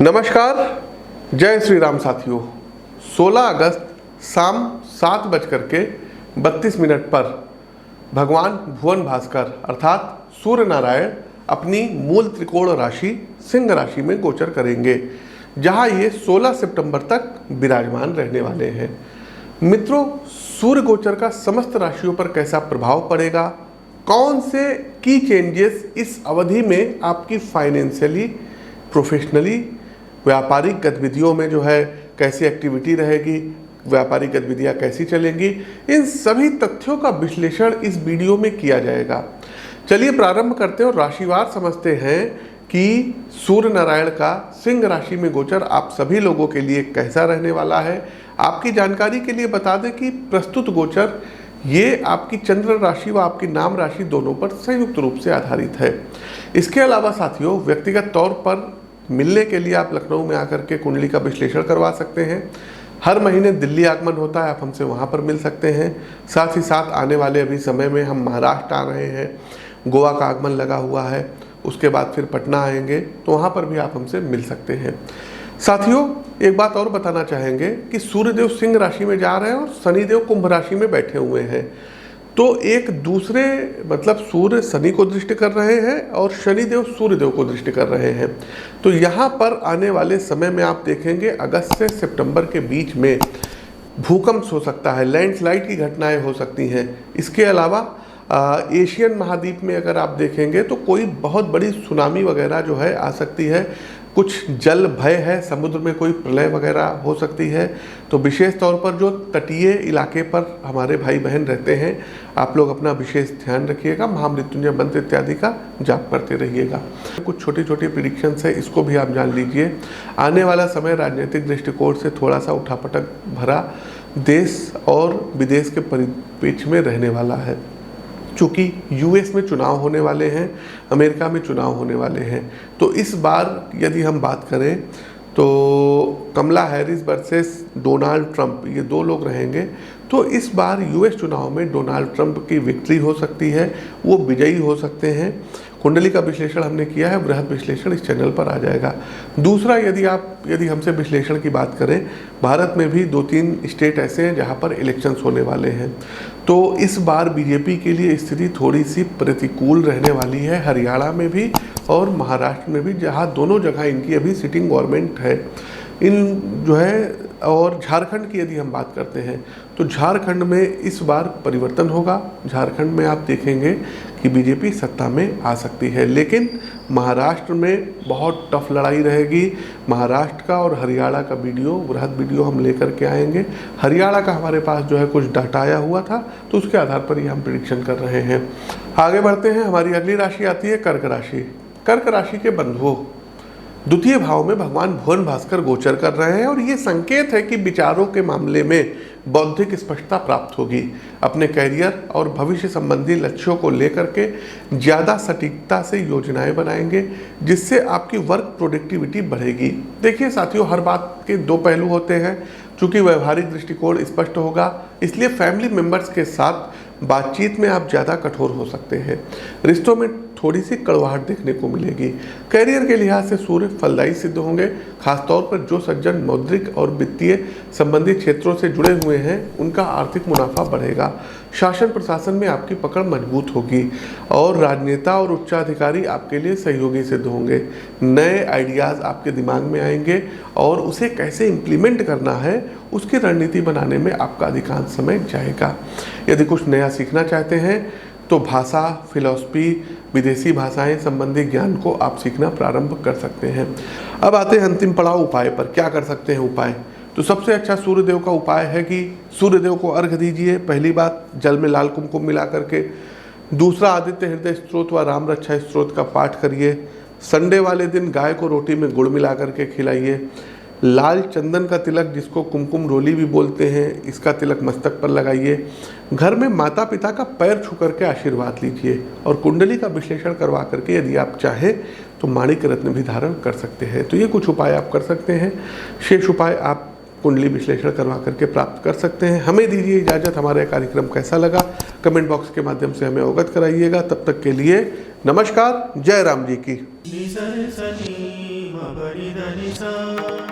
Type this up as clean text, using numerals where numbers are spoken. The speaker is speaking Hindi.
नमस्कार, जय श्री राम साथियों। 16 अगस्त शाम 7:32 पर भगवान भुवन भास्कर अर्थात सूर्य नारायण अपनी मूल त्रिकोण राशि सिंह राशि में गोचर करेंगे, जहां ये 16 सितंबर तक विराजमान रहने वाले हैं। मित्रों, सूर्य गोचर का समस्त राशियों पर कैसा प्रभाव पड़ेगा, कौन से की चेंजेस इस अवधि में आपकी फाइनेंशियली, प्रोफेशनली, व्यापारिक गतिविधियों में जो है कैसी एक्टिविटी रहेगी, व्यापारिक गतिविधियां कैसी चलेंगी, इन सभी तथ्यों का विश्लेषण इस वीडियो में किया जाएगा। चलिए प्रारंभ करते हैं और राशिवार समझते हैं कि सूर्य नारायण का सिंह राशि में गोचर आप सभी लोगों के लिए कैसा रहने वाला है। आपकी जानकारी के लिए बता दें कि प्रस्तुत गोचर ये आपकी चंद्र राशि व आपकी नाम राशि दोनों पर संयुक्त रूप से आधारित है। इसके अलावा साथियों, व्यक्तिगत तौर पर मिलने के लिए आप लखनऊ में आकर के कुंडली का विश्लेषण करवा सकते हैं। हर महीने दिल्ली आगमन होता है, आप हमसे वहाँ पर मिल सकते हैं। साथ ही साथ आने वाले अभी समय में हम महाराष्ट्र आ रहे हैं, गोवा का आगमन लगा हुआ है, उसके बाद फिर पटना आएंगे, तो वहाँ पर भी आप हमसे मिल सकते हैं। साथियों, एक बात और बताना चाहेंगे कि सूर्यदेव सिंह राशि में जा रहे हैं और शनिदेव कुंभ राशि में बैठे हुए हैं, तो एक दूसरे मतलब सूर्य शनि को दृष्टि कर रहे हैं और शनिदेव सूर्यदेव को दृष्टि कर रहे हैं। तो यहाँ पर आने वाले समय में आप देखेंगे अगस्त से सितंबर के बीच में भूकंप हो सकता है, लैंडस्लाइड की घटनाएं हो सकती हैं। इसके अलावा एशियन महाद्वीप में अगर आप देखेंगे तो कोई बहुत बड़ी सुनामी वगैरह जो है आ सकती है, कुछ जल भय है, समुद्र में कोई प्रलय वगैरह हो सकती है। तो विशेष तौर पर जो तटीय इलाके पर हमारे भाई बहन रहते हैं, आप लोग अपना विशेष ध्यान रखिएगा, महामृत्युंजय मंत्र इत्यादि का जाप करते रहिएगा। कुछ छोटी छोटी प्रिडिक्शंस है, इसको भी आप जान लीजिए। आने वाला समय राजनीतिक दृष्टिकोण से थोड़ा सा उठापटक भरा देश और विदेश के परिप्रेक्ष्य में रहने वाला है, चूँकि यूएस में चुनाव होने वाले हैं, अमेरिका में चुनाव होने वाले हैं। तो इस बार यदि हम बात करें तो कमला हैरिस वर्सेस डोनाल्ड ट्रंप, ये दो लोग रहेंगे। तो इस बार यूएस चुनाव में डोनाल्ड ट्रंप की विक्ट्री हो सकती है, वो विजयी हो सकते हैं। कुंडली का विश्लेषण हमने किया है, बृहद विश्लेषण इस चैनल पर आ जाएगा। दूसरा, यदि हमसे विश्लेषण की बात करें, भारत में भी 2-3 स्टेट ऐसे हैं जहां पर इलेक्शंस होने वाले हैं। तो इस बार बीजेपी के लिए स्थिति थोड़ी सी प्रतिकूल रहने वाली है, हरियाणा में भी और महाराष्ट्र में भी, जहां दोनों जगह इनकी अभी सिटिंग गवर्नमेंट है। इन जो है, और झारखंड की यदि हम बात करते हैं तो झारखंड में इस बार परिवर्तन होगा। झारखंड में आप देखेंगे कि बीजेपी सत्ता में आ सकती है, लेकिन महाराष्ट्र में बहुत टफ लड़ाई रहेगी। महाराष्ट्र का और हरियाणा का बृहद वीडियो हम लेकर के आएंगे। हरियाणा का हमारे पास जो है कुछ डाटा आया हुआ था, तो उसके आधार पर ही हम प्रेडिक्शन कर रहे हैं। आगे बढ़ते हैं, हमारी अगली राशि आती है कर्क राशि। कर्क राशि के बंधुओं, द्वितीय भाव में भगवान भुवन भास्कर गोचर कर रहे हैं और ये संकेत है कि विचारों के मामले में बौद्धिक स्पष्टता प्राप्त होगी। अपने कैरियर और भविष्य संबंधी लक्ष्यों को लेकर के ज़्यादा सटीकता से योजनाएं बनाएंगे, जिससे आपकी वर्क प्रोडक्टिविटी बढ़ेगी। देखिए साथियों, हर बात के दो पहलू होते हैं। चूँकि व्यवहारिक दृष्टिकोण स्पष्ट होगा, इसलिए फैमिली मेम्बर्स के साथ बातचीत में आप ज़्यादा कठोर हो सकते हैं। रिश्तों में थोड़ी सी कड़वाहट देखने को मिलेगी। कैरियर के लिहाज से सूर्य फलदायी सिद्ध होंगे। खासतौर पर जो सज्जन मौद्रिक और वित्तीय संबंधी क्षेत्रों से जुड़े हुए हैं, उनका आर्थिक मुनाफा बढ़ेगा। शासन प्रशासन में आपकी पकड़ मजबूत होगी और राजनेता और उच्चाधिकारी आपके लिए सहयोगी सिद्ध होंगे। नए आइडियाज़ आपके दिमाग में आएंगे और उसे कैसे इम्प्लीमेंट करना है, उसकी रणनीति बनाने में आपका अधिकांश समय जाएगा। यदि कुछ नया सीखना चाहते हैं तो भाषा, फिलॉसफी, विदेशी भाषाएं संबंधी ज्ञान को आप सीखना प्रारंभ कर सकते हैं। अब आते हैं अंतिम पड़ाव उपाय पर। क्या कर सकते हैं उपाय? तो सबसे अच्छा सूर्यदेव का उपाय है कि सूर्यदेव को अर्घ्य दीजिए। पहली बात, जल में लाल कुमकुम मिला करके। दूसरा, आदित्य हृदय स्त्रोत व राम रक्षा स्त्रोत का पाठ करिए। संडे वाले दिन गाय को रोटी में गुड़ मिला करके खिलाइए। लाल चंदन का तिलक, जिसको कुमकुम रोली भी बोलते हैं, इसका तिलक मस्तक पर लगाइए। घर में माता पिता का पैर छू करके आशीर्वाद लीजिए और कुंडली का विश्लेषण करवा करके यदि आप चाहें तो माणिक रत्न भी धारण कर सकते हैं। तो ये कुछ उपाय आप कर सकते हैं। शेष उपाय आप कुंडली विश्लेषण करवा करके प्राप्त कर सकते हैं। हमें दीजिए इजाज़त। हमारा कार्यक्रम कैसा लगा कमेंट बॉक्स के माध्यम से हमें अवगत कराइएगा। तब तक के लिए नमस्कार। जय राम जी की। नमः।